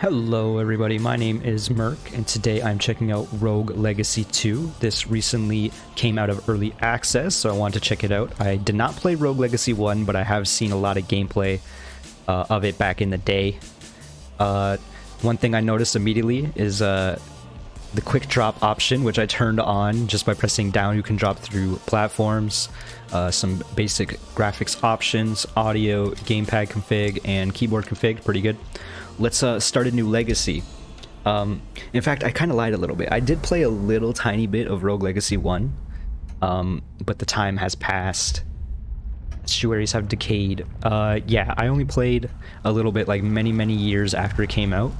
Hello everybody, my name is Merc, and today I'm checking out Rogue Legacy 2. This recently came out of early access, so I wanted to check it out. I did not play Rogue Legacy 1, but I have seen a lot of gameplay of it back in the day. One thing I noticed immediately is the quick drop option, which I turned on just by pressing down. You can drop through platforms, some basic graphics options, audio, gamepad config, and keyboard config. Pretty good. Let's start a new legacy. In fact, I kind of lied a little bit. I did play a little tiny bit of Rogue Legacy 1, but the time has passed. Estuaries have decayed. Yeah, I only played a little bit, like many years after it came out.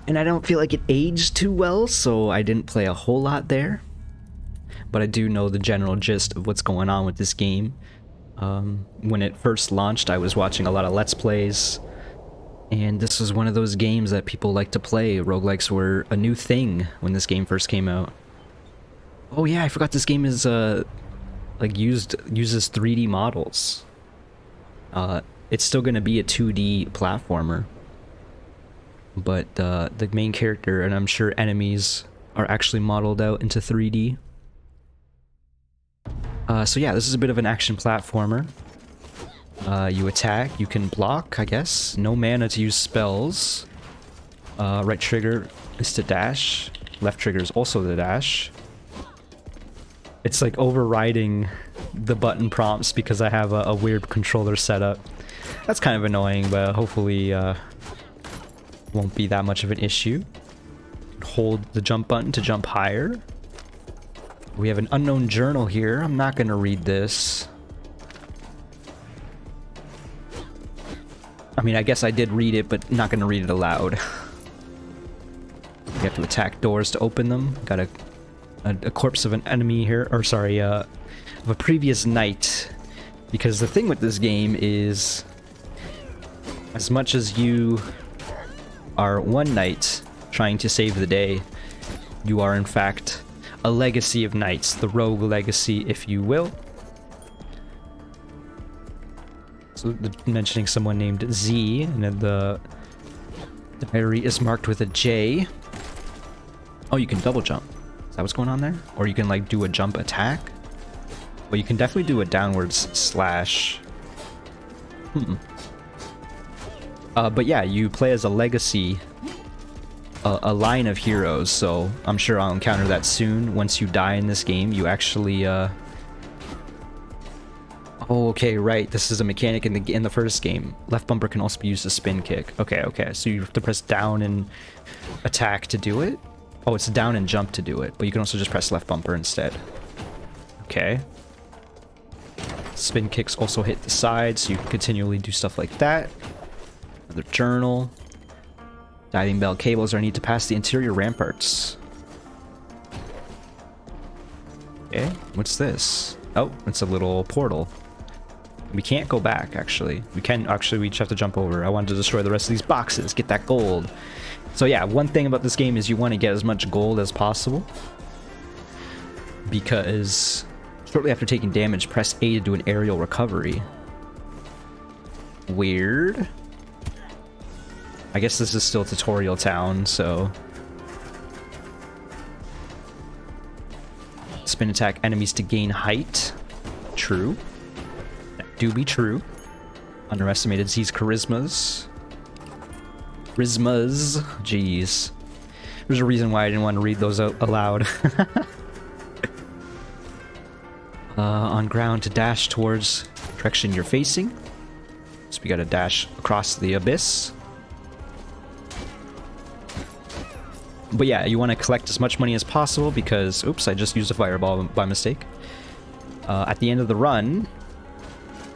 And I don't feel like it aged too well, so I didn't play a whole lot there. But I do know the general gist of what's going on with this game. When it first launched, I was watching a lot of Let's Plays. And this was one of those games that people like to play. Roguelikes were a new thing when this game first came out. Oh yeah, I forgot this game is like uses 3D models. It's still gonna be a 2D platformer, but the main character and I'm sure enemies are actually modeled out into 3D. So yeah, this is a bit of an action platformer. You attack, you can block, I guess. No mana to use spells. Right trigger is to dash. Left trigger is also to dash. It's like overriding the button prompts because I have a weird controller setup. That's kind of annoying, but hopefully won't be that much of an issue. Hold the jump button to jump higher. We have an unknown journal here. I'm not going to read this. I mean, I guess I did read it, but not going to read it aloud. You have to attack doors to open them. Got a corpse of an enemy here, or sorry, of a previous knight. Because the thing with this game is, as much as you are one knight trying to save the day, you are in fact a legacy of knights, the rogue legacy, if you will. So mentioning someone named Z, and then the diary is marked with a J. Oh, you can double jump. Is that what's going on there? Or you can like do a jump attack? Well, you can definitely do a downwards slash. But yeah, you play as a legacy, a line of heroes, so I'm sure I'll encounter that soon. Once you die in this game, you actually oh, okay, right. This is a mechanic in the first game. Left bumper can also be used to spin kick. Okay. So you have to press down and attack to do it? Oh, it's down and jump to do it, but you can also just press left bumper instead. Okay. Spin kicks also hit the side, so you can continually do stuff like that. Another journal. Diving bell cables are needed to pass the interior ramparts. Okay, what's this? Oh, it's a little portal. We can't go back, actually. We just have to jump over. I wanted to destroy the rest of these boxes, get that gold. So yeah, one thing about this game is you want to get as much gold as possible. Because shortly after taking damage, press A to do an aerial recovery. Weird. I guess this is still tutorial town, so... Spin attack enemies to gain height. True. Do be true. Underestimated Z's charismas. Jeez. There's a reason why I didn't want to read those out aloud. On ground to dash towards direction you're facing. So we gotta dash across the abyss. But yeah, you want to collect as much money as possible because... Oops, I just used a fireball by mistake. At the end of the run...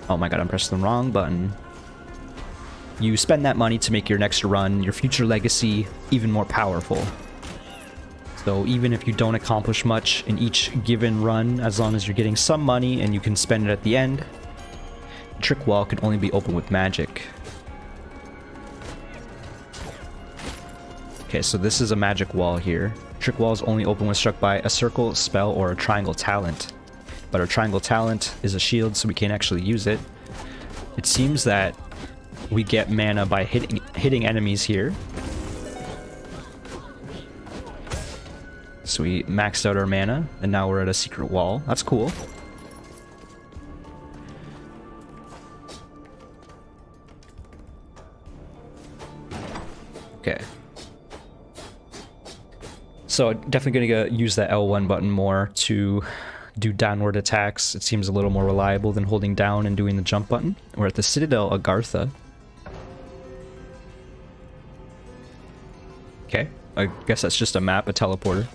Oh my god, I'm pressing the wrong button. You spend that money to make your next run, your future legacy, even more powerful. So even if you don't accomplish much in each given run, as long as you're getting some money and you can spend it at the end, the trick wall can only be opened with magic. Okay, so this is a magic wall here. Trick wall is only open when struck by a circle, spell, or a triangle talent. But our triangle talent is a shield, so we can't actually use it. It seems that we get mana by hitting enemies here. So we maxed out our mana, and now we're at a secret wall. That's cool. Okay. So definitely gonna use that L1 button more to do downward attacks. It seems a little more reliable than holding down and doing the jump button. We're at the Citadel Agartha. Okay, I guess that's just a map, a teleporter.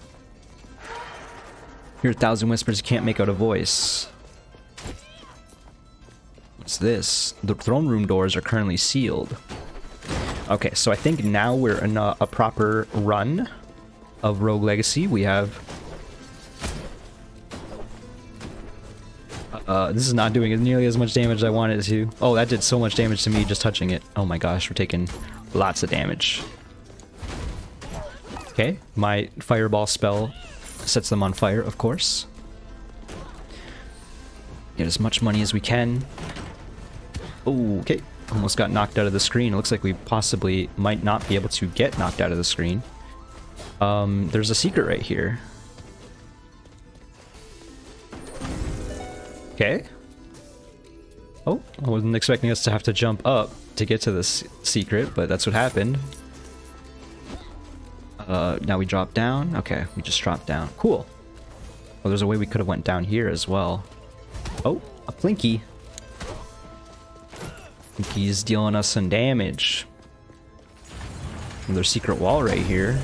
Hear 1,000 whispers, you can't make out a voice. What's this? The throne room doors are currently sealed. Okay, so I think now we're in a proper run of Rogue Legacy. We have... this is not doing nearly as much damage as I wanted it to. Oh, that did so much damage to me just touching it. Oh my gosh, we're taking lots of damage. Okay, my fireball spell sets them on fire, of course. Get as much money as we can. Oh, okay. Almost got knocked out of the screen. It looks like we possibly might not be able to get knocked out of the screen. There's a secret right here. Okay. Oh, I wasn't expecting us to have to jump up to get to this secret, but that's what happened. Now we drop down. Okay, we just dropped down. Cool. Well, there's a way we could have went down here as well. Oh, a Plinky. Plinky's dealing us some damage. Another secret wall right here.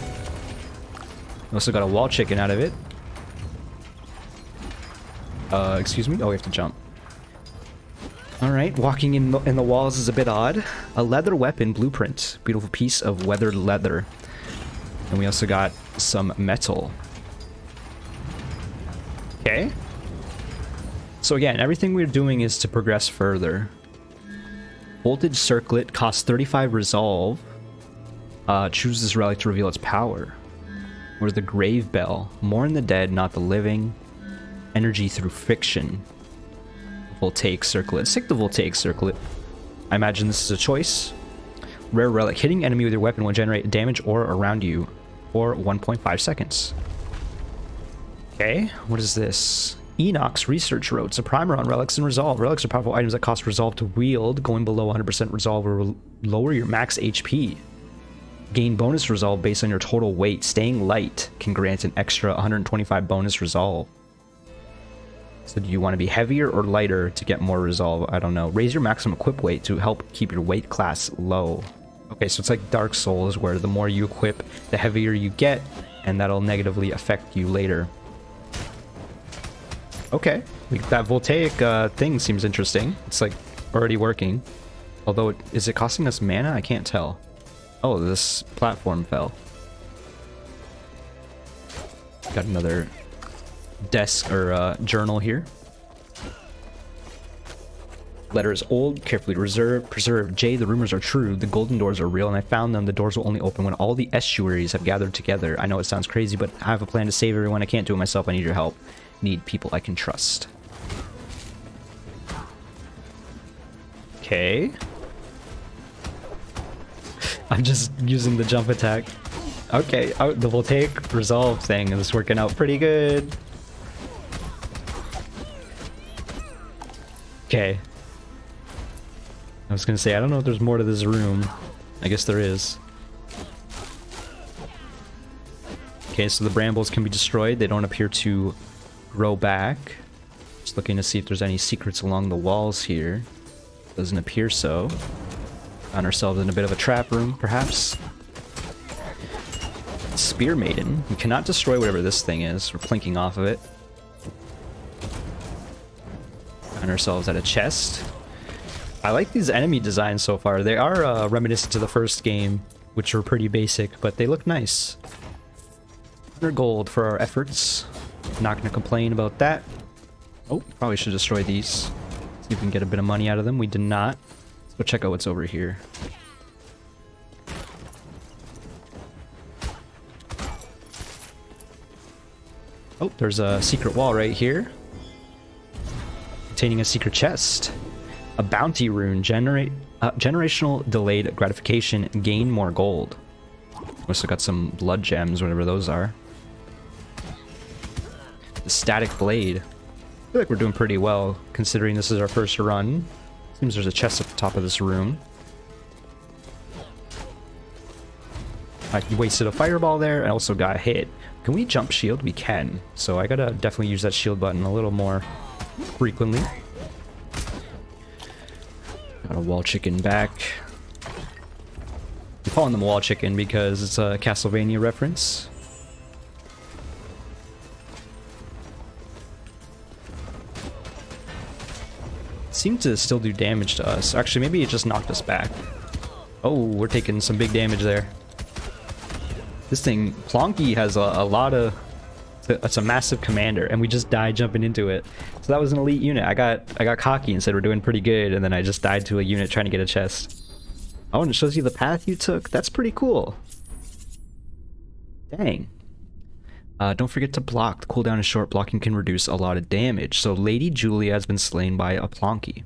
We also got a wall chicken out of it. Excuse me? Oh, we have to jump. Alright, walking in the walls is a bit odd. A leather weapon blueprint. Beautiful piece of weathered leather. And we also got some metal. Okay. So again, everything we're doing is to progress further. Voltage Circlet costs 35 resolve. Choose this relic to reveal its power. Or the Grave Bell. Mourn the dead, not the living. Energy through friction. Voltaic Circlet. Let's take the Voltaic Circlet. I imagine this is a choice. Rare relic. Hitting enemy with your weapon will generate damage aura around you for 1.5 seconds. Okay, what is this? Enoch's Research Road. It's a primer on relics and resolve. Relics are powerful items that cost resolve to wield. Going below 100% resolve will lower your max HP. Gain bonus resolve based on your total weight. Staying light can grant an extra 125 bonus resolve. So do you want to be heavier or lighter to get more resolve? I don't know. Raise your maximum equip weight to help keep your weight class low. Okay, so it's like Dark Souls, where the more you equip, the heavier you get, and that'll negatively affect you later. Okay, that voltaic thing seems interesting. It's like already working. Although, is it costing us mana? I can't tell. Oh, this platform fell. Got another desk or journal here. Letter is old, carefully preserved. J, the rumors are true. The golden doors are real, and I found them. The doors will only open when all the estuaries have gathered together. I know it sounds crazy, but I have a plan to save everyone. I can't do it myself. I need your help. Need people I can trust. Okay. I'm just using the jump attack. Okay, oh, the voltaic resolve thing is working out pretty good. Okay. I was gonna say, I don't know if there's more to this room. I guess there is. Okay, so the brambles can be destroyed. They don't appear to grow back. Just looking to see if there's any secrets along the walls here. Doesn't appear so. Found ourselves in a bit of a trap room, perhaps. Spear Maiden. We cannot destroy whatever this thing is. We're plinking off of it. Found ourselves at a chest. I like these enemy designs so far. They are reminiscent to the first game, which were pretty basic, but they look nice. 100 gold for our efforts. Not gonna complain about that. Oh, probably should destroy these. See if we can get a bit of money out of them. We did not. Let's go check out what's over here. Oh, there's a secret wall right here. Containing a secret chest. A bounty rune. Generate Generational delayed gratification, gain more gold. Also got some blood gems, whatever those are. The static blade. I feel like we're doing pretty well, considering this is our first run. Seems there's a chest at the top of this room. I wasted a fireball there and also got hit. Can we jump shield? We can. So I gotta definitely use that shield button a little more frequently. Got a wall chicken back. I'm calling them wall chicken because it's a Castlevania reference. Seemed to still do damage to us. Actually, maybe it just knocked us back. Oh, we're taking some big damage there. This thing, Plonky, has a lot of... It's a massive commander, and we just died jumping into it. So that was an elite unit. I got cocky and said we're doing pretty good, and then I just died to a unit trying to get a chest. Oh, and it shows you the path you took. That's pretty cool. Dang. Don't forget to block. The cooldown is short. Blocking can reduce a lot of damage. So Lady Julia has been slain by a Plonky.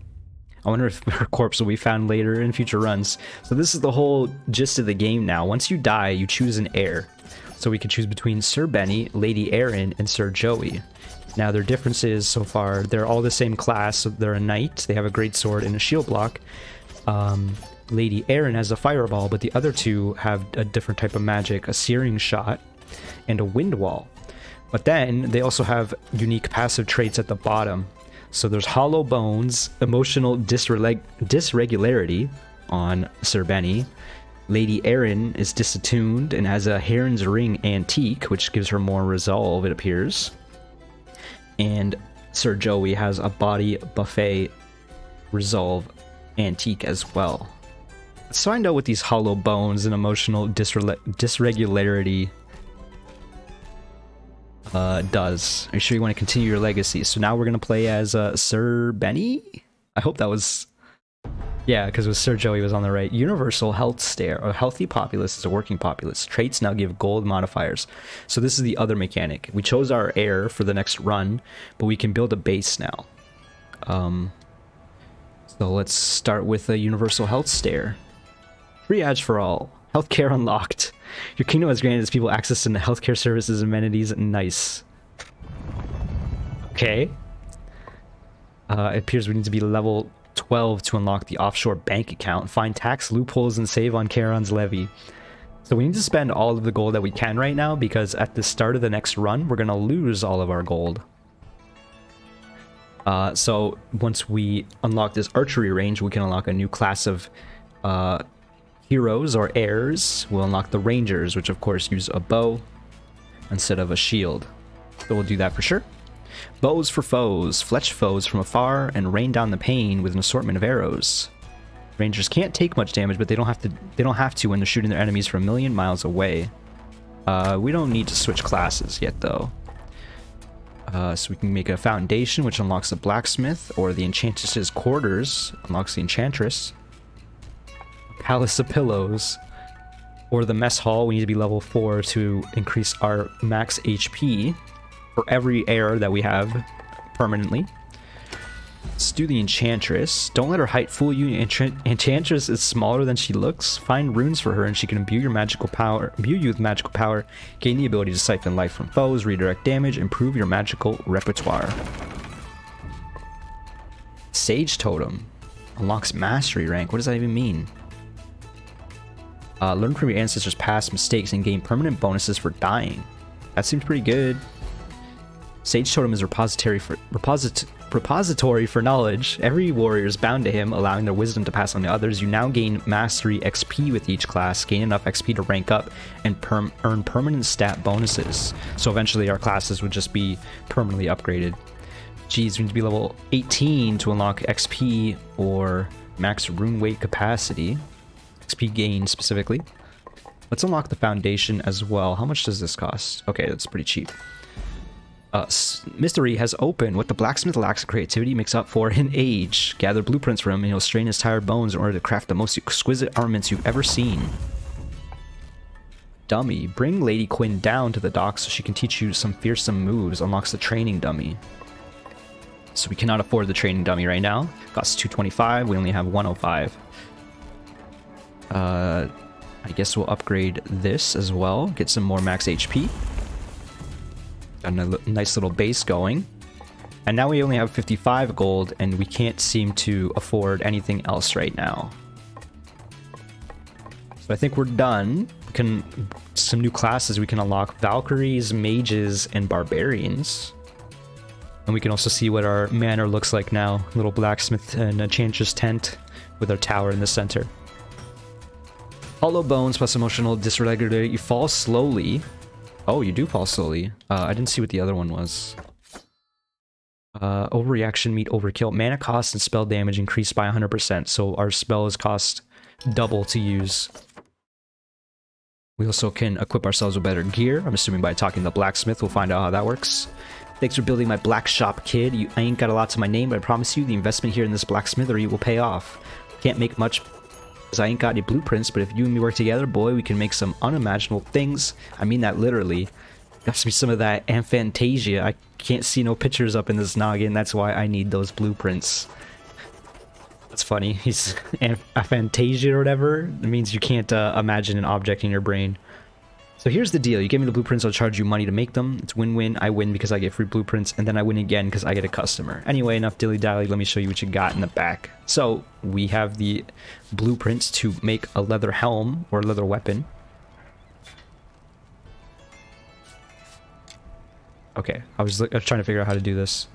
I wonder if her corpse will be found later in future runs. So this is the whole gist of the game now. Once you die, you choose an heir. So we can choose between Sir Benny, Lady Erin, and Sir Joey. Now their differences so far, they're all the same class. So they're a knight, they have a great sword and a shield block. Lady Erin has a fireball, but the other two have a different type of magic, a searing shot and a wind wall. But then they also have unique passive traits at the bottom. So there's hollow bones, emotional dysregularity on Sir Benny. Lady Erin is disattuned and has a Heron's Ring Antique, which gives her more resolve, it appears. And Sir Joey has a Body Buffet Resolve Antique as well. Let's find out what these hollow bones and emotional dysregularity does. Are you sure you want to continue your legacy? So now we're going to play as Sir Benny? I hope that was... Yeah, because with Sir Joey was on the right. Universal health stare. A healthy populace is a working populace. Traits now give gold modifiers. So this is the other mechanic. We chose our heir for the next run, but we can build a base now. So let's start with a universal health stare. Triage for all. Healthcare unlocked. Your kingdom has granted its people access to healthcare services and amenities. Nice. Okay. It appears we need to be level 12 to unlock the offshore bank account. Find tax loopholes and save on Charon's levy. So we need to spend all of the gold that we can right now, because at the start of the next run, we're going to lose all of our gold. So once we unlock this archery range, we can unlock a new class of heroes or heirs. We'll unlock the rangers, which of course use a bow instead of a shield. So we'll do that for sure. Bows for foes. Fletch foes from afar and rain down the pain with an assortment of arrows. Rangers can't take much damage, but they don't have to when they're shooting their enemies from a million miles away. We don't need to switch classes yet though. So we can make a foundation, which unlocks the blacksmith, or the enchantress's quarters unlocks the enchantress. Palace of pillows, or the mess hall. We need to be level 4 to increase our max HP for every heir that we have permanently. Let's do the enchantress. Don't let her height fool you. Enchantress is smaller than she looks. Find runes for her and she can imbue you with magical power, gain the ability to siphon life from foes, redirect damage, improve your magical repertoire. Sage totem unlocks mastery rank. What does that even mean? Learn from your ancestors' past mistakes and gain permanent bonuses for dying. That seems pretty good. Sage totem is a repository for knowledge. Every warrior is bound to him, allowing their wisdom to pass on to others. You now gain mastery XP with each class. Gain enough XP to rank up and earn permanent stat bonuses. So eventually our classes would just be permanently upgraded. Geez, we need to be level 18 to unlock XP or max rune weight capacity. XP gain specifically. Let's unlock the foundation as well. How much does this cost? Okay, that's pretty cheap. Mystery has opened. What the blacksmith lacks in creativity makes up for in age. Gather blueprints from him and he'll strain his tired bones in order to craft the most exquisite armaments you've ever seen. Dummy. Bring Lady Quinn down to the dock so she can teach you some fearsome moves. Unlocks the training dummy. So we cannot afford the training dummy right now. Costs 225. We only have 105. I guess we'll upgrade this as well. Get some more max HP. Got a nice little base going. And now we only have 55 gold, and we can't seem to afford anything else right now. So I think we're done. We can... Some new classes we can unlock. Valkyries, mages, and barbarians. And we can also see what our manor looks like now. Little blacksmith and enchantress tent with our tower in the center. Hollow bones plus emotional dysregulation. You fall slowly. Oh, you do fall slowly. I didn't see what the other one was. Overreaction meet overkill. Mana cost and spell damage increased by 100%. So our spells cost double to use. We also can equip ourselves with better gear. I'm assuming by talking to the blacksmith, we'll find out how that works. Thanks for building my black shop, kid. I ain't got a lot to my name, but I promise you the investment here in this blacksmithery will pay off. Can't make much because I ain't got any blueprints, but if you and me work together, boy, we can make some unimaginable things. I mean that literally. Got to be some of that Aphantasia. I can't see no pictures up in this noggin. That's why I need those blueprints. That's funny. He's Aphantasia or whatever. It means you can't imagine an object in your brain. So here's the deal. You give me the blueprints, I'll charge you money to make them. It's win-win. I win because I get free blueprints, and then I win again because I get a customer. Anyway, enough dilly-dally. Let me show you what you got in the back. So we have the blueprints to make a leather helm or leather weapon. Okay, I was trying to figure out how to do this.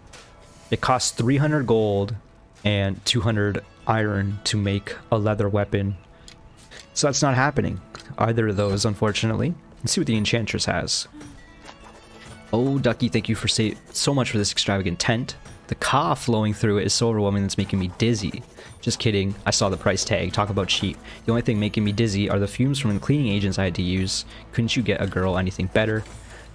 It costs 300 gold and 200 iron to make a leather weapon. So that's not happening. Either of those, unfortunately. Let's see what the Enchantress has. Oh, Ducky, thank you for so much for this extravagant tent. The ka flowing through it is so overwhelming that's making me dizzy. Just kidding, I saw the price tag. Talk about cheap. The only thing making me dizzy are the fumes from the cleaning agents I had to use. Couldn't you get a girl anything better?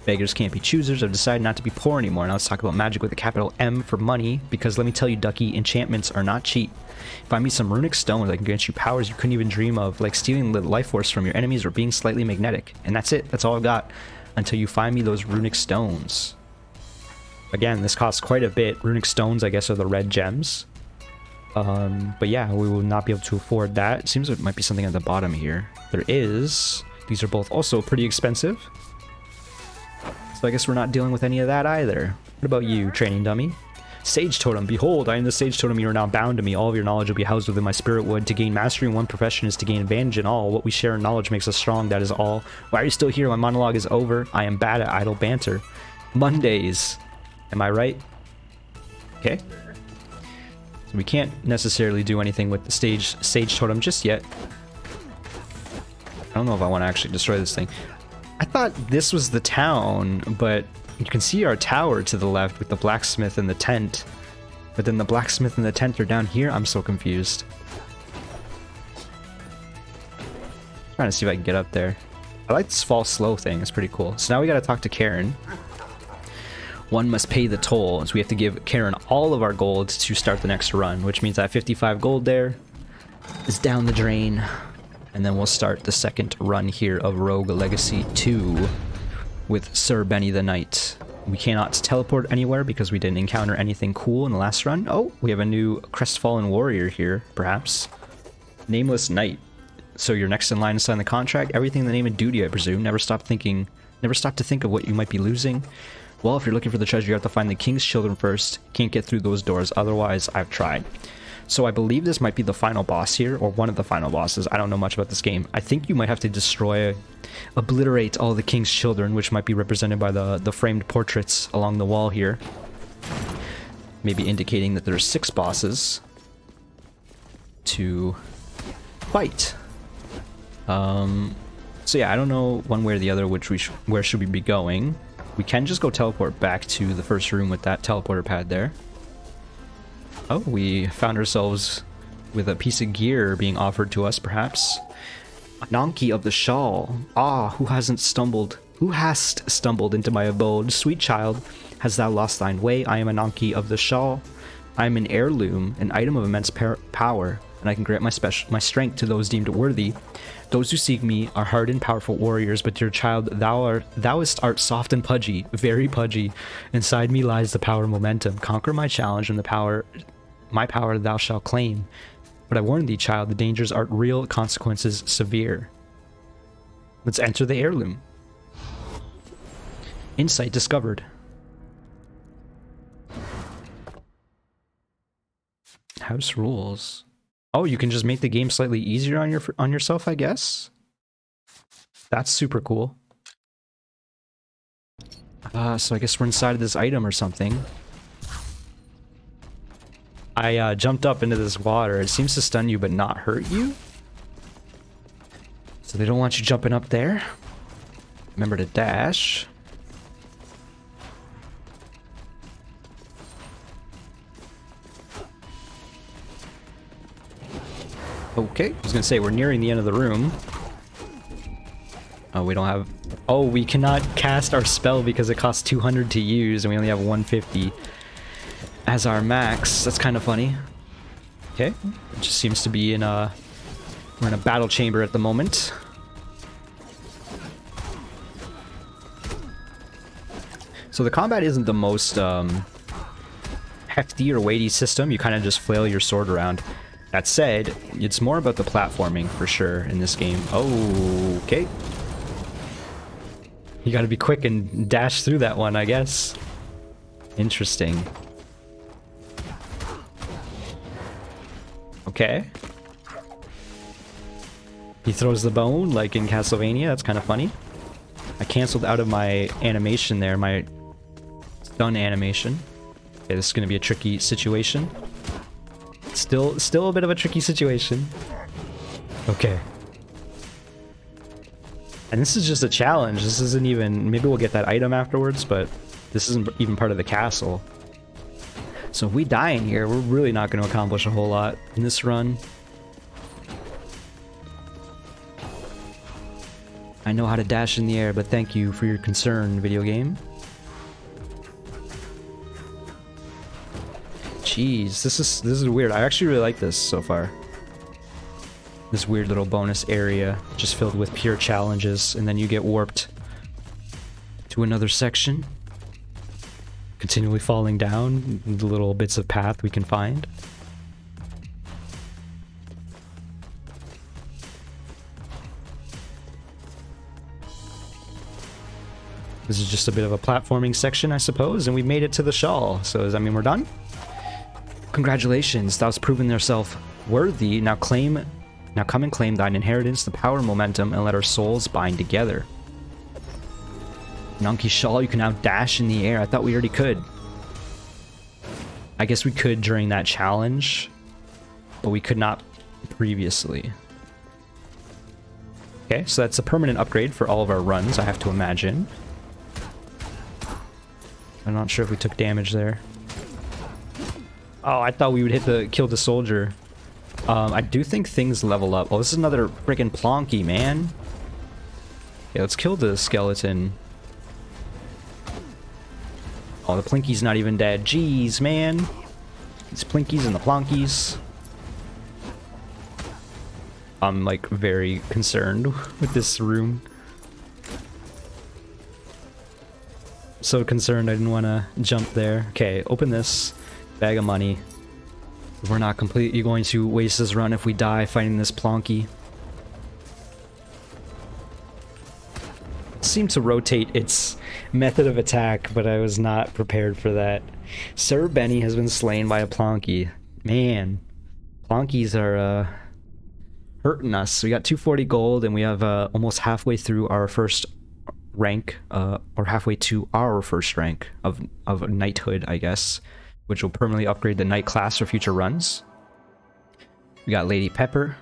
Beggars can't be choosers. I've decided not to be poor anymore. Now let's talk about magic with a capital M for money, because let me tell you, Ducky, enchantments are not cheap. Find me some runic stones that can grant you powers you couldn't even dream of, like stealing the life force from your enemies or being slightly magnetic. And that's it. That's all I've got until you find me those runic stones. Again, this costs quite a bit. Runic stones, I guess, are the red gems. But yeah, we will not be able to afford that. It seems there might be something at the bottom here. There is. These are both also pretty expensive. So I guess we're not dealing with any of that either. What about you, training dummy? Sage Totem. Behold, I am the Sage Totem. You are now bound to me. All of your knowledge will be housed within my spirit wood. To gain mastery in one profession is to gain advantage in all. What we share in knowledge makes us strong. That is all. Why are you still here? My monologue is over. I am bad at idle banter. Mondays. Am I right? Okay. So we can't necessarily do anything with the Sage Totem just yet. I don't know if I want to actually destroy this thing. I thought this was the town, but you can see our tower to the left with the blacksmith and the tent. But then the blacksmith and the tent are down here. I'm so confused. Trying to see if I can get up there. I like this fall slow thing. It's pretty cool. So now we gotta talk to Karen. One must pay the toll, so we have to give Karen all of our gold to start the next run, which means that 55 gold there is down the drain. And then we'll start the second run here of Rogue Legacy 2 with Sir Benny the Knight. We cannot teleport anywhere because we didn't encounter anything cool in the last run. Oh, we have a new crestfallen warrior here, perhaps. Nameless Knight. So you're next in line to sign the contract. Everything in the name of duty, I presume. Never stop to think of what you might be losing. Well, if you're looking for the treasure, you have to find the king's children first. Can't get through those doors, otherwise I've tried. So I believe this might be the final boss here, or one of the final bosses. I don't know much about this game. I think you might have to obliterate all the king's children, which might be represented by the framed portraits along the wall here. Maybe indicating that there's 6 bosses to fight. So yeah, I don't know one way or the other where should we be going. We can just go teleport back to the first room with that teleporter pad there. Oh, we found ourselves with a piece of gear being offered to us, perhaps. Ananke of the Shawl. Ah, who hast stumbled into my abode? Sweet child, hast thou lost thine way? I am Ananke of the Shawl. I am an heirloom, an item of immense power, and I can grant my strength to those deemed worthy. Those who seek me are hard and powerful warriors, but dear child, thou art soft and pudgy, very pudgy. Inside me lies the power momentum. Conquer my challenge, and my power thou shalt claim. But I warn thee, child, the dangers are real, consequences severe. Let's enter the heirloom. Insight discovered. House rules. Oh, you can just make the game slightly easier on yourself, I guess. That's super cool. So I guess we're inside of this item or something. I jumped up into this water. It seems to stun you but not hurt you. So they don't want you jumping up there. Remember to dash. Okay, I was gonna say we're nearing the end of the room. Oh, we don't have... Oh, we cannot cast our spell because it costs 200 to use and we only have 150 as our max. That's kind of funny. Okay, it just seems to be in a... We're in a battle chamber at the moment. So the combat isn't the most hefty or weighty system. You kind of just flail your sword around. That said, it's more about the platforming for sure in this game. Oh, okay. You gotta be quick and dash through that one, I guess. Interesting. Okay. He throws the bone like in Castlevania. That's kind of funny. I canceled out of my animation there, my stun animation. Okay, this is gonna be a tricky situation. Still a bit of a tricky situation. Okay. And this is just a challenge. This isn't even... Maybe we'll get that item afterwards, but this isn't even part of the castle. So if we die in here, we're really not going to accomplish a whole lot in this run. I know how to dash in the air, but thank you for your concern, video game. Jeez, this is weird. I actually really like this so far. This weird little bonus area, just filled with pure challenges, and then you get warped to another section. Continually falling down, the little bits of path we can find. This is just a bit of a platforming section, I suppose, and we've made it to the shawl. So does that mean we're done? Congratulations, thou'st proven thyself worthy. Now come and claim thine inheritance, the power and momentum, and let our souls bind together. Nunky Shawl, you can now dash in the air. I thought we already could. I guess we could during that challenge, but we could not previously. Okay, so that's a permanent upgrade for all of our runs, I have to imagine. I'm not sure if we took damage there. Oh, I thought we would kill the soldier. I do think things level up. Oh, this is another freaking plonky, man. Yeah, let's kill the skeleton. Oh, the plinky's not even dead. Jeez, man. These plinkies and the plonkies. I'm, like, very concerned with this room. So concerned I didn't want to jump there. Okay, open this. Bag of money. We're not completely going to waste this run if we die fighting this plonky. It seemed to rotate its method of attack, but I was not prepared for that. Sir Benny has been slain by a plonky. Man, plonkies are hurting us. We got 240 gold and we have almost halfway through our first rank, or halfway to our first rank of knighthood, I guess, which will permanently upgrade the knight class for future runs. We got Lady Pepper.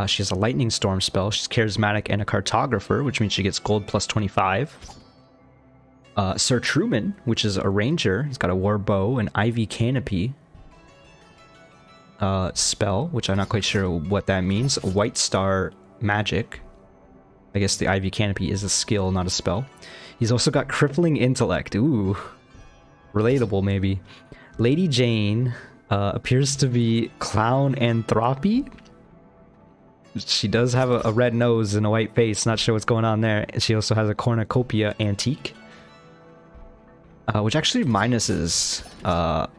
She has a lightning storm spell. She's charismatic and a cartographer, which means she gets gold plus 25. Sir Truman, which is a ranger. He's got a war bow and ivy canopy spell, which I'm not quite sure what that means. A white star magic. I guess the ivy canopy is a skill, not a spell. He's also got crippling intellect. Ooh. Relatable, maybe. Lady Jane appears to be clown anthropy. She does have a red nose and a white face. Not sure what's going on there. And she also has a cornucopia antique, which actually minuses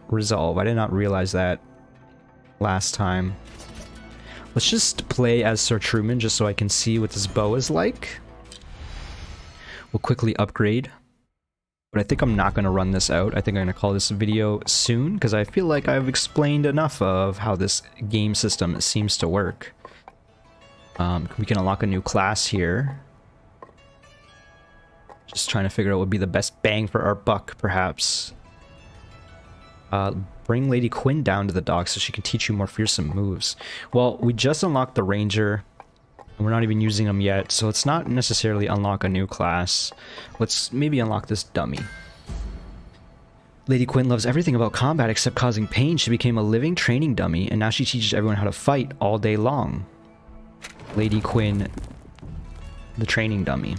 resolve. I did not realize that last time. Let's just play as Sir Truman just so I can see what this bow is like. We'll quickly upgrade. But I think I'm not going to run this out. I think I'm going to call this video soon, because I feel like I've explained enough of how this game system seems to work. We can unlock a new class here. Just trying to figure out what would be the best bang for our buck, perhaps. Bring Lady Quinn down to the dock so she can teach you more fearsome moves. Well, we just unlocked the Ranger, and we're not even using them yet, so let's not necessarily unlock a new class. Let's maybe unlock this dummy. Lady Quinn loves everything about combat except causing pain. She became a living training dummy, and now she teaches everyone how to fight all day long. Lady Quinn, the training dummy.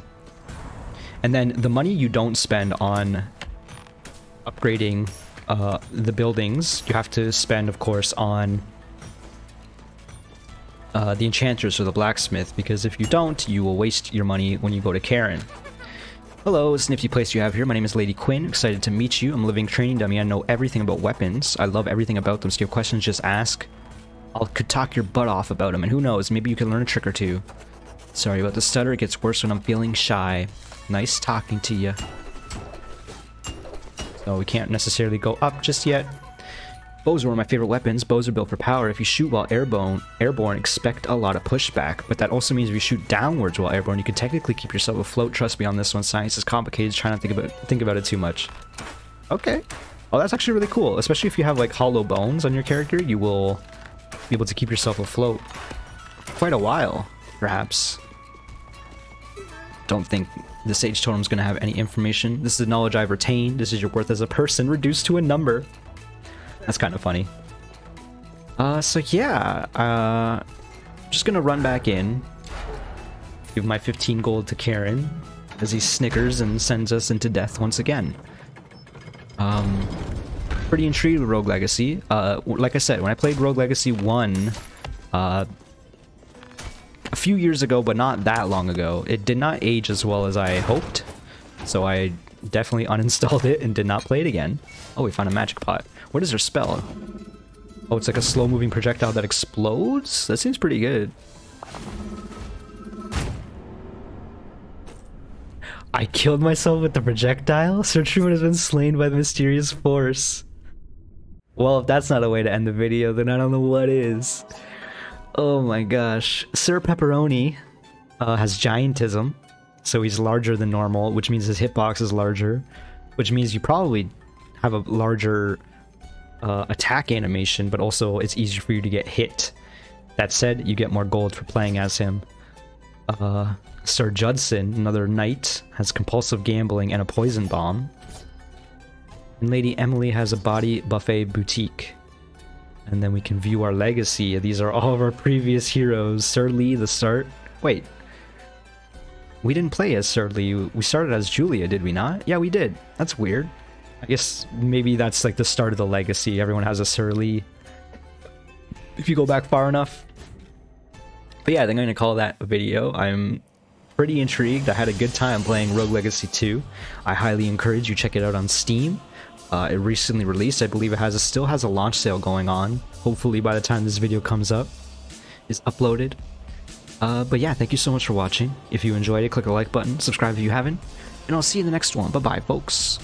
And then the money you don't spend on upgrading the buildings, you have to spend, of course, on the enchanters or the blacksmith, because if you don't, you will waste your money when you go to Karen. Hello, it's a nifty place you have here. My name is Lady Quinn. Excited to meet you. I'm a living training dummy. I know everything about weapons. I love everything about them, so if you have questions, just ask. Could talk your butt off about them, and who knows, maybe you can learn a trick or two. Sorry about the stutter. It gets worse when I'm feeling shy. Nice talking to you. So we can't necessarily go up just yet. Bows are one of my favorite weapons. Bows are built for power. If you shoot while airborne, expect a lot of pushback. But that also means if you shoot downwards while airborne, you can technically keep yourself afloat. Trust me on this one. Science is complicated. Try not to think about it too much. Okay. Oh, that's actually really cool. Especially if you have like hollow bones on your character, you will be able to keep yourself afloat for quite a while, perhaps. Don't think the Sage Totem is going to have any information. This is the knowledge I've retained. This is your worth as a person reduced to a number. That's kind of funny. So yeah, just gonna run back in, give my 15 gold to Karen as he snickers and sends us into death once again. Pretty intrigued with Rogue Legacy. Like I said, when I played Rogue Legacy 1 a few years ago, but not that long ago, it did not age as well as I hoped, so I definitely uninstalled it and did not play it again. Oh, we found a magic pot. What is her spell? Oh, it's like a slow-moving projectile that explodes? That seems pretty good. I killed myself with the projectile? Sir Truman has been slain by the mysterious force. Well, if that's not a way to end the video, then I don't know what is. Oh my gosh. Sir Pepperoni has giantism, so he's larger than normal, which means his hitbox is larger, which means you probably have a larger attack animation, but also it's easier for you to get hit. That said, you get more gold for playing as him. Sir Judson, another knight, has compulsive gambling and a poison bomb. And Lady Emily has a body buffet boutique. And then we can view our legacy. These are all of our previous heroes. Sir Lee, the start. Wait. We didn't play as Sir Lee. We started as Julia, did we not? Yeah, we did. That's weird. I guess maybe that's like the start of the legacy. Everyone has a Sir Lee, if you go back far enough. But yeah, I think I'm going to call that a video. I'm pretty intrigued. I had a good time playing Rogue Legacy 2. I highly encourage you check it out on Steam. It recently released. I believe it still has a launch sale going on. Hopefully by the time this video comes up, is uploaded. But yeah, thank you so much for watching. If you enjoyed it, click the like button, subscribe if you haven't, and I'll see you in the next one. Bye-bye, folks.